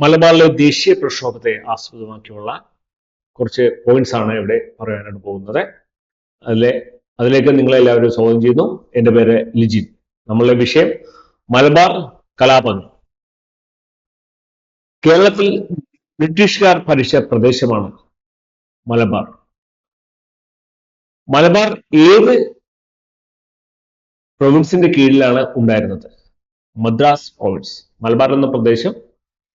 മലബാറിലെ ദേശീയ പ്രക്ഷോഭത്തെ ആസ്പദമാക്കിയുള്ള കുറച്ച് പോയിന്റ്സ് ആണ് ഇവിടെ പറയാനായിട്ട് പോകുന്നത്. അതിലേക്ക് നിങ്ങളെല്ലാവരും സ്വാഗതം ചെയ്യുന്നു. എൻ്റെ പേര് ലിജിൻ. നമ്മളുടെ വിഷയം മലബാർ കലാപങ്ങൾ. കേരളത്തിൽ ബ്രിട്ടീഷുകാർ ഭരിച്ച പ്രദേശമാണ് മലബാർ. മലബാർ ഏത് പ്രൊവിൻസിന്റെ കീഴിലാണ് ഉണ്ടായിരുന്നത്? മദ്രാസ് പ്രൊവിൻസ്. മലബാർ എന്ന പ്രദേശം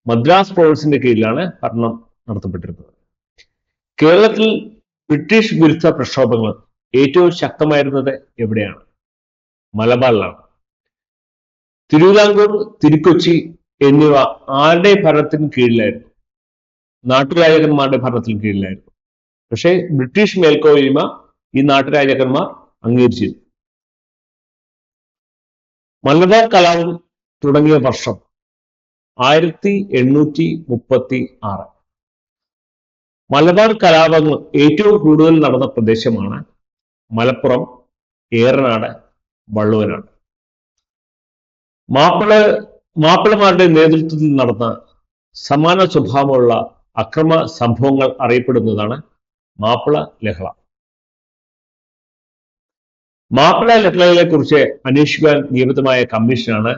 മദ്രാസ് പ്രൊവിൻസിന്റെ കീഴിലാണ് ഭരണം നടത്തപ്പെട്ടിരുന്നത്. കേരളത്തിൽ ബ്രിട്ടീഷ് വിരുദ്ധ പ്രക്ഷോഭങ്ങൾ ഏറ്റവും ശക്തമായിരുന്നത് എവിടെയാണ്? മലബാറിലാണ്. തിരുവിതാംകൂർ, തിരുക്കൊച്ചി എന്നിവ ആരുടെ ഭരണത്തിന് കീഴിലായിരുന്നു? നാട്ടുരാജാക്കന്മാരുടെ ഭരണത്തിന് കീഴിലായിരുന്നു. പക്ഷേ ബ്രിട്ടീഷ് മേൽക്കോയ്മ ഈ നാട്ടുരാജാക്കന്മാർ അംഗീകരിച്ചിരുന്നു. മലബാർ കലാപം തുടങ്ങിയ വർഷം 1836. മലബാർ കലാപങ്ങൾ ഏറ്റവും കൂടുതൽ നടന്ന പ്രദേശമാണ് മലപ്പുറം, ഏറനാട്, വള്ളുവനാട്. മാപ്പിളമാരുടെ നേതൃത്വത്തിൽ നടന്ന സമാന സ്വഭാവമുള്ള അക്രമ സംഭവങ്ങൾ അറിയപ്പെടുന്നതാണ് മാപ്പിള ലഹള. മാപ്പിള ലഹളകളെ കുറിച്ച് അന്വേഷിക്കാൻ നിയമിതമായ കമ്മീഷനാണ്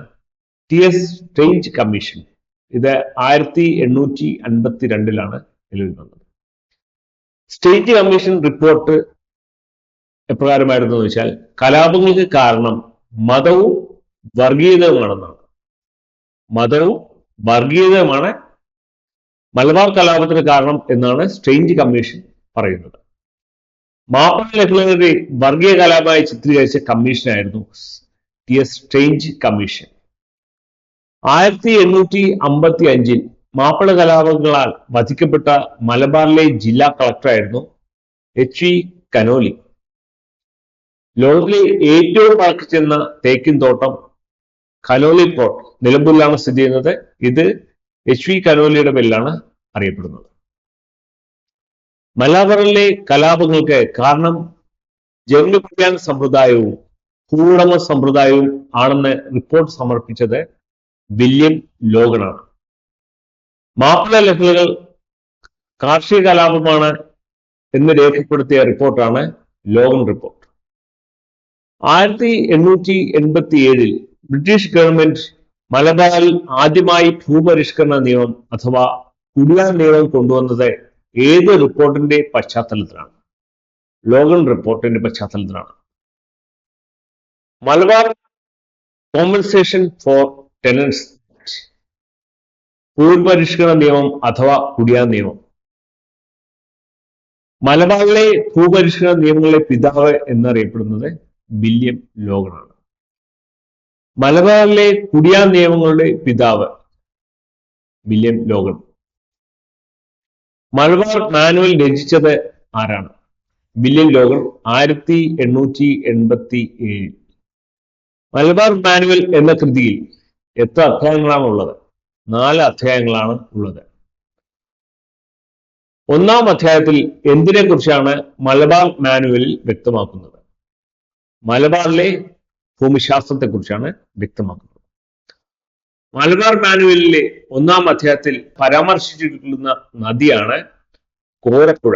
TS സ്ട്രേഞ്ച് കമ്മീഷൻ. ഇത് 1852 നിലവിൽ വന്നത്. സ്റ്റേറ്റ് കമ്മീഷൻ റിപ്പോർട്ട് എപ്രകാരമായിരുന്നു എന്ന് വെച്ചാൽ, കലാപങ്ങൾക്ക് കാരണം മതവും വർഗീയതയുമാണെന്നാണ്. മതവും വർഗീയതയുമാണ് മലബാർ കലാപത്തിന് കാരണം എന്നാണ് സ്ട്രേഞ്ച് കമ്മീഷൻ പറയുന്നത്. മാപ്പിള ലഹളകളുടെ വർഗീയ കലാപമായി ചിത്രീകരിച്ച കമ്മീഷനായിരുന്നു TS സ്ട്രേഞ്ച് കമ്മീഷൻ. 1855 മാപ്പിള കലാപങ്ങളാൽ വധിക്കപ്പെട്ട മലബാറിലെ ജില്ലാ കളക്ടറായിരുന്നു HV കനോലി. ലോകത്തിലെ ഏറ്റവും പഴക്കച്ചെന്ന തേക്കിൻ തോട്ടം കനോലി പ്ലോട്ട് നിലമ്പൂരിലാണ് സ്ഥിതി ചെയ്യുന്നത്. ഇത് HV കനോലിയുടെ പേരിലാണ് അറിയപ്പെടുന്നത്. മലബാറിലെ കലാപങ്ങൾക്ക് കാരണം ജന്മിക്കാൻ സമ്പ്രദായവും ഭൂവുടമ സമ്പ്രദായവും ആണെന്ന് റിപ്പോർട്ട് സമർപ്പിച്ചത് വില്യം ലോഗനാണ്. മാപ്പിള ലഹളകൾ കാർഷിക കലാപമാണ് എന്ന് രേഖപ്പെടുത്തിയ റിപ്പോർട്ടാണ് ലോഗൻ റിപ്പോർട്ട്. 1887 ബ്രിട്ടീഷ് ഗവൺമെന്റ് മലബാറിൽ ആദ്യമായി ഭൂപരിഷ്കരണ നിയമം അഥവാ കുടിയാൻ നിയമം കൊണ്ടുവന്നത് ഏത് റിപ്പോർട്ടിന്റെ പശ്ചാത്തലത്തിലാണ്? ലോഗൻ റിപ്പോർട്ടിന്റെ പശ്ചാത്തലത്തിലാണ്. മലബാർ കോമ്പൻസേഷൻ ഫോർ ടെനൻസ്, ഭൂപരിഷ്കരണ നിയമം അഥവാ കുടിയാൻ നിയമം. മലബാറിലെ ഭൂപരിഷ്കരണ നിയമങ്ങളിലെ പിതാവ് എന്നറിയപ്പെടുന്നത് വില്യം ലോഗനാണ്. മലബാറിലെ കുടിയാൻ നിയമങ്ങളുടെ പിതാവ് വില്യം ലോഗൻ. മലബാർ മാനുവൽ രചിച്ചത് ആരാണ്? William Logan 1887. മലബാർ മാനുവൽ എന്ന കൃതിയിൽ എത്ര അധ്യായങ്ങളാണ് ഉള്ളത്? 4 അധ്യായങ്ങളാണ് ഉള്ളത്. 1-ാം അധ്യായത്തിൽ എന്തിനെ കുറിച്ചാണ് മലബാർ മാനുവലിൽ വ്യക്തമാക്കുന്നത്? മലബാറിലെ ഭൂമിശാസ്ത്രത്തെ കുറിച്ചാണ് വ്യക്തമാക്കുന്നത്. മലബാർ മാനുവലിലെ 1-ാം അധ്യായത്തിൽ പരാമർശിച്ചിട്ടുള്ള നദിയാണ് കോരപ്പുഴ.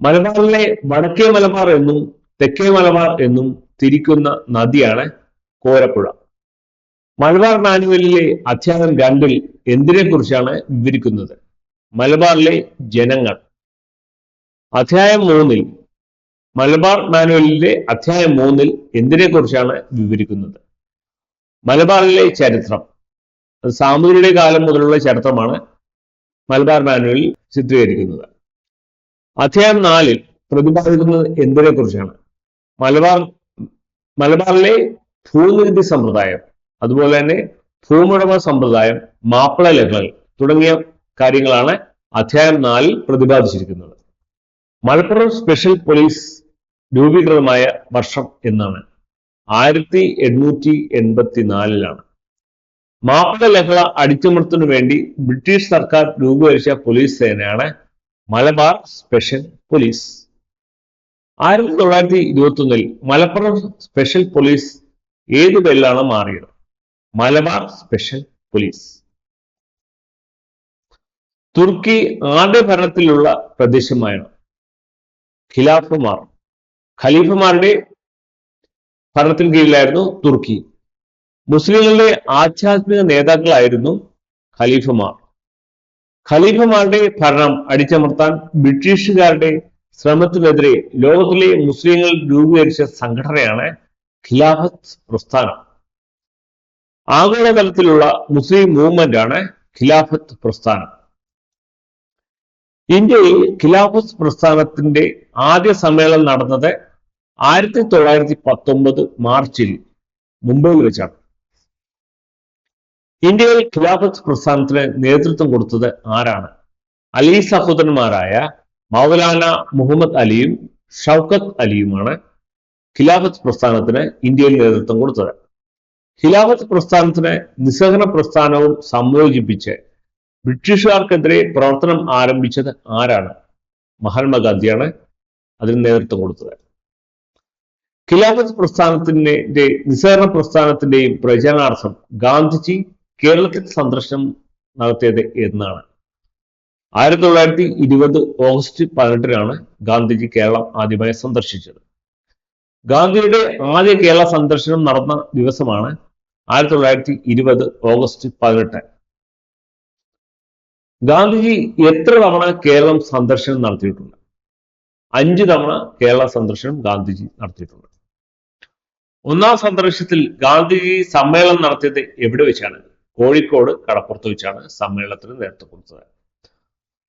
മലബാറിലെ വടക്കേ മലബാർ എന്നും തെക്കേ മലബാർ എന്നും തിരിക്കുന്ന നദിയാണ് കോരപ്പുഴ. മലബാർ മാനുവലിലെ അധ്യായം 2-ൽ എന്തിനെ കുറിച്ചാണ് വിവരിക്കുന്നത്? മലബാറിലെ ജനങ്ങൾ. അധ്യായം 3-ൽ മലബാർ മാനുവലിലെ അധ്യായം 3-ൽ എന്തിനെ കുറിച്ചാണ് വിവരിക്കുന്നത്? മലബാറിലെ ചരിത്രം. അത് സാമൂതിരിയുടെ കാലം മുതലുള്ള ചരിത്രമാണ് മലബാർ മാനുവലിൽ ചിത്രീകരിക്കുന്നത്. അധ്യായം 4-ൽ പ്രതിപാദിക്കുന്നത് എന്തിനെ കുറിച്ചാണ്? മലബാറിലെ ഭൂനികുതി സമ്പ്രദായം, അതുപോലെ തന്നെ ഭൂമുടമ സമ്പ്രദായം, മാപ്പിള ലഹളകൾ തുടങ്ങിയ കാര്യങ്ങളാണ് അധ്യായം 4-ൽ പ്രതിപാദിച്ചിരിക്കുന്നത്. മലപ്പുറം സ്പെഷ്യൽ പോലീസ് രൂപീകൃതമായ വർഷം എന്നാണ്? 1884. മാപ്പിള ലഹള അടിച്ചമർത്തിനു വേണ്ടി ബ്രിട്ടീഷ് സർക്കാർ രൂപീകരിച്ച പോലീസ് സേനയാണ് മലബാർ സ്പെഷ്യൽ പോലീസ്. 1921-ൽ മലപ്പുറം സ്പെഷ്യൽ പോലീസ് ഏത് പേരിലാണ് മാറിയത്? Malabar special police. തുർക്കി ആദ്യ ഭരണത്തിലുള്ള പ്രദേശമാണ്. ഖിലാഫമാർ, ഖലീഫമാരുടെ ഭരണത്തിന് കീഴിലായിരുന്നു തുർക്കി. മുസ്ലിങ്ങളുടെ ആധ്യാത്മിക നേതാക്കളായിരുന്നു ഖലീഫമാർ. ഖലീഫമാരുടെ ഭരണം അടിച്ചമർത്താൻ ബ്രിട്ടീഷുകാരുടെ ശ്രമത്തിനെതിരെ ലോകത്തിലെ മുസ്ലിങ്ങൾ രൂപീകരിച്ച സംഘടനയാണ് ഖിലാഫത്ത് പ്രസ്ഥാനം. ആഗോളതലത്തിലുള്ള മുസ്ലിം മൂവ്മെന്റ് ആണ് ഖിലാഫത്ത് പ്രസ്ഥാനം. ഇന്ത്യയിൽ ഖിലാഫത്ത് പ്രസ്ഥാനത്തിന്റെ ആദ്യ സമ്മേളനം നടന്നത് 1919 മാർച്ചിൽ മുംബൈയിൽ വെച്ചാണ്. ഇന്ത്യയിൽ ഖിലാഫത്ത് പ്രസ്ഥാനത്തിന് നേതൃത്വം കൊടുത്തത് ആരാണ്? അലി സഹോദരന്മാരായ മൗലാന മുഹമ്മദ് അലിയും ഷൗക്കത്ത് അലിയുമാണ് ഖിലാഫത്ത് പ്രസ്ഥാനത്തിന് ഇന്ത്യയിൽ നേതൃത്വം കൊടുത്തത്. ഖിലാഫത്ത് പ്രസ്ഥാനത്തിന് നിസ്സഹകരണ പ്രസ്ഥാനവും സംയോജിപ്പിച്ച് ബ്രിട്ടീഷുകാർക്കെതിരെ പ്രവർത്തനം ആരംഭിച്ചത് ആരാണ്? മഹാത്മാഗാന്ധിയാണ് അതിന് നേതൃത്വം കൊടുത്തത്. ഖിലാഫത്ത് പ്രസ്ഥാനത്തിന്റെ നിസ്സഹകരണ പ്രസ്ഥാനത്തിന്റെയും പ്രചരണാർത്ഥം ഗാന്ധിജി കേരളത്തിൽ സന്ദർശനം നടത്തിയത് എന്നാണ്? 1920 ഓഗസ്റ്റ് 18 ഗാന്ധിജി കേരളം ആദ്യമായി സന്ദർശിച്ചത്. ഗാന്ധിയുടെ ആദ്യ കേരള സന്ദർശനം നടന്ന ദിവസമാണ് 1920 ഓഗസ്റ്റ് 18. ഗാന്ധിജി എത്ര തവണ കേരളം സന്ദർശനം നടത്തിയിട്ടുണ്ട്? 5 തവണ കേരള സന്ദർശനം ഗാന്ധിജി നടത്തിയിട്ടുണ്ട്. ഒന്നാം സന്ദർശനത്തിൽ ഗാന്ധിജി സമ്മേളനം നടത്തിയത് എവിടെ വെച്ചാണ്? കോഴിക്കോട് കടപ്പുറത്ത് വെച്ചാണ് സമ്മേളനത്തിന് നേതൃത്വം കൊടുത്തത്.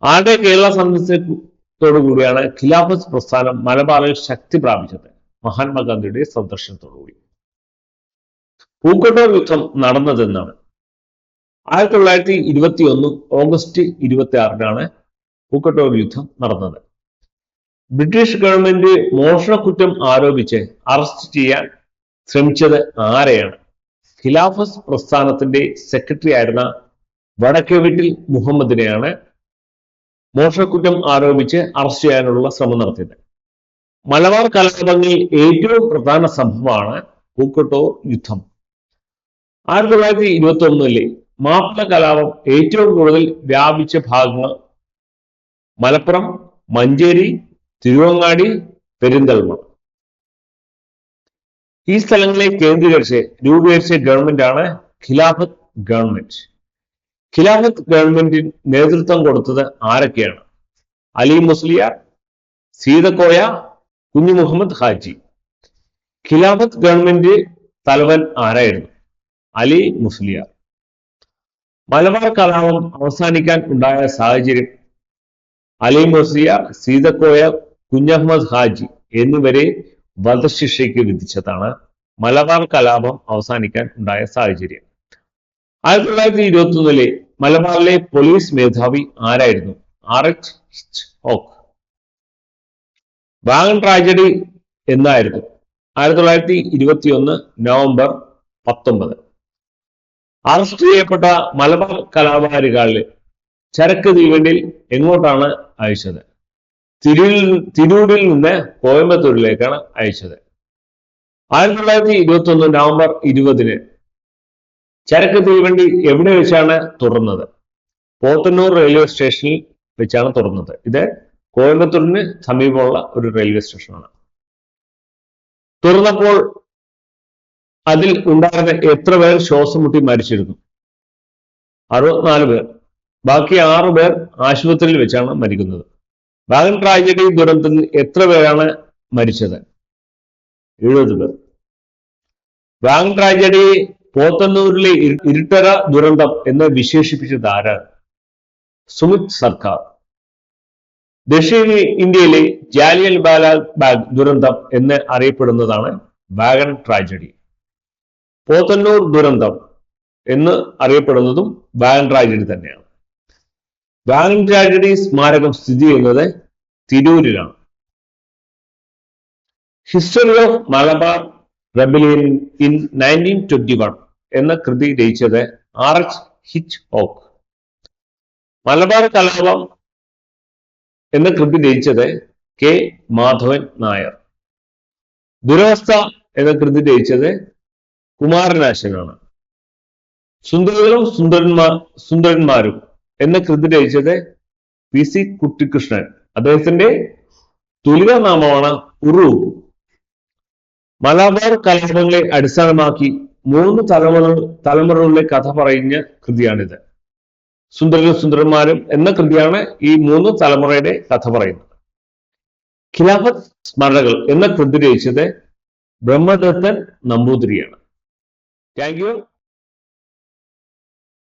ആദ്യ കേരള സന്ദർശനത്തോടു കൂടിയാണ് ഖിലാഫത്ത് പ്രസ്ഥാനം മലബാറിൽ ശക്തി പ്രാപിച്ചത്. മഹാത്മാഗാന്ധിയുടെ സന്ദർശനത്തോടുകൂടി. പൂക്കോട്ടൂർ യുദ്ധം നടന്നതെന്നാണ്? 1921 ഓഗസ്റ്റ് 26 പൂക്കോട്ടൂർ യുദ്ധം നടന്നത്. ബ്രിട്ടീഷ് ഗവൺമെന്റ് മോഷണക്കുറ്റം ആരോപിച്ച് അറസ്റ്റ് ചെയ്യാൻ ശ്രമിച്ചത് ആരെയാണ്? ഖിലാഫത്ത് പ്രസ്ഥാനത്തിന്റെ സെക്രട്ടറി ആയിരുന്ന വടക്കേവീട്ടിൽ മുഹമ്മദിനെയാണ് മോഷണക്കുറ്റം ആരോപിച്ച് അറസ്റ്റ് ചെയ്യാനുള്ള ശ്രമം നടത്തിയത്. മലബാർ കലാപങ്ങളിൽ ഏറ്റവും പ്രധാന സംഭവമാണ് പൂക്കോട്ടൂർ യുദ്ധം. 1921 മാപ്പിള കലാപം ഏറ്റവും കൂടുതൽ വ്യാപിച്ച ഭാഗങ്ങൾ മലപ്പുറം, മഞ്ചേരി, തിരുവങ്ങാടി, പെരിന്തൽമണ്ണ. ഈ സ്ഥലങ്ങളെ കേന്ദ്രീകരിച്ച് രൂപീകരിച്ച ഗവൺമെന്റ് ആണ് ഖിലാഫത്ത് ഗവൺമെന്റ്. ഖിലാഫത്ത് ഗവൺമെന്റിന് നേതൃത്വം കൊടുത്തത് ആരൊക്കെയാണ്? അലി മുസ്ലിയാർ, സീതക്കോയ, കുഞ്ഞു മുഹമ്മദ് ഹാജി. ഖിലാഫത്ത് ഗവൺമെന്റ് തലവൻ ആരായിരുന്നു? അലി മുസ്ലിയാർ. മലബാർ കലാപം അവസാനിക്കാൻ ഉണ്ടായ സാഹചര്യം? അലി മുസ്ലിയാർ, സീതക്കോയ, കുഞ്ഞഹമ്മദ് ഹാജി എന്നിവരെ വധശിക്ഷയ്ക്ക് വിധിച്ചതാണ് മലബാർ കലാപം അവസാനിക്കാൻ ഉണ്ടായ സാഹചര്യം. 1921 മലബാറിലെ പോലീസ് മേധാവി ആരായിരുന്നു? RH Hitchcock. വാഗൺ ട്രാജഡി എന്നായിരുന്നു? 1921 നവംബർ 19. അറസ്റ്റ് ചെയ്യപ്പെട്ട മലബാർ കലാപകാരികളിൽ ചരക്ക് തീവണ്ടിയിൽ എങ്ങോട്ടാണ് അയച്ചത്? തിരൂരിൽ നിന്ന് കോയമ്പത്തൂരിലേക്കാണ് അയച്ചത്. 1921 നവംബർ 20 ചരക്ക് തീവണ്ടി എവിടെ വെച്ചാണ് തുറന്നത്? പോത്തന്നൂർ റെയിൽവേ സ്റ്റേഷനിൽ വെച്ചാണ് തുറന്നത്. ഇത് കോയമ്പത്തൂരിന് സമീപമുള്ള ഒരു റെയിൽവേ സ്റ്റേഷനാണ്. തുറന്നപ്പോൾ അതിൽ ഉണ്ടായിരുന്ന എത്ര പേർ ശ്വാസം മുട്ടി മരിച്ചിരുന്നു? 64 പേർ. ബാക്കി 6 പേർ ആശുപത്രിയിൽ വെച്ചാണ് മരിക്കുന്നത്. വാഗൺ ട്രാജഡി ദുരന്തത്തിൽ എത്ര പേരാണ് മരിച്ചത്? 70 പേർ. വാഗൺ ട്രാജഡി പോത്തന്നൂരിലെ ഇരുട്ടര ദുരന്തം എന്ന് വിശേഷിപ്പിച്ചത് ആരാണ്? സുമിത് സർക്കാർ. ദക്ഷിണ ഇന്ത്യയിലെ ജാലിയൻ ബാഗ് ദുരന്തം എന്ന് അറിയപ്പെടുന്നതാണ് വാഗൺ ട്രാജഡി. പോത്തന്നൂർ ദുരന്തം എന്ന് അറിയപ്പെടുന്നതും വാഗൺ ട്രാജഡി തന്നെയാണ്. വാഗൺ ട്രാജഡി സ്മാരകം സ്ഥിതി ചെയ്യുന്നത് തിരൂരിലാണ്. History of Malabar rebellion in 1921 എന്ന കൃതി രചിച്ചത് RH ഹിച്ച്കോക്ക്. മലബാർ കലാപം എന്ന കൃതി രചിച്ചത് K മാധവൻ നായർ. ദുരവസ്ഥ എന്ന കൃതി രചിച്ചത് കുമാരനാശനാണ്. സുന്ദരകളും സുന്ദരന്മാരും എന്ന കൃതി രചിച്ചത് PC കുട്ടിക്കൃഷ്ണൻ. അദ്ദേഹത്തിന്റെ തുലിക നാമമാണ് ഉറൂബ്. മലബാർ കലാപങ്ങളെ അടിസ്ഥാനമാക്കി 3 തലമുറകളുടെ കഥ പറയുന്ന കൃതിയാണിത്. സുന്ദരനും സുന്ദരന്മാരും എന്ന കൃതിയാണ് ഈ 3 തലമുറയുടെ കഥ പറയുന്നത്. ഖിലാഫത്ത് സ്മരണകൾ എന്ന കൃതി രചിച്ചത് ബ്രഹ്മദത്തൻ നമ്പൂതിരിയാണ്. Thank you.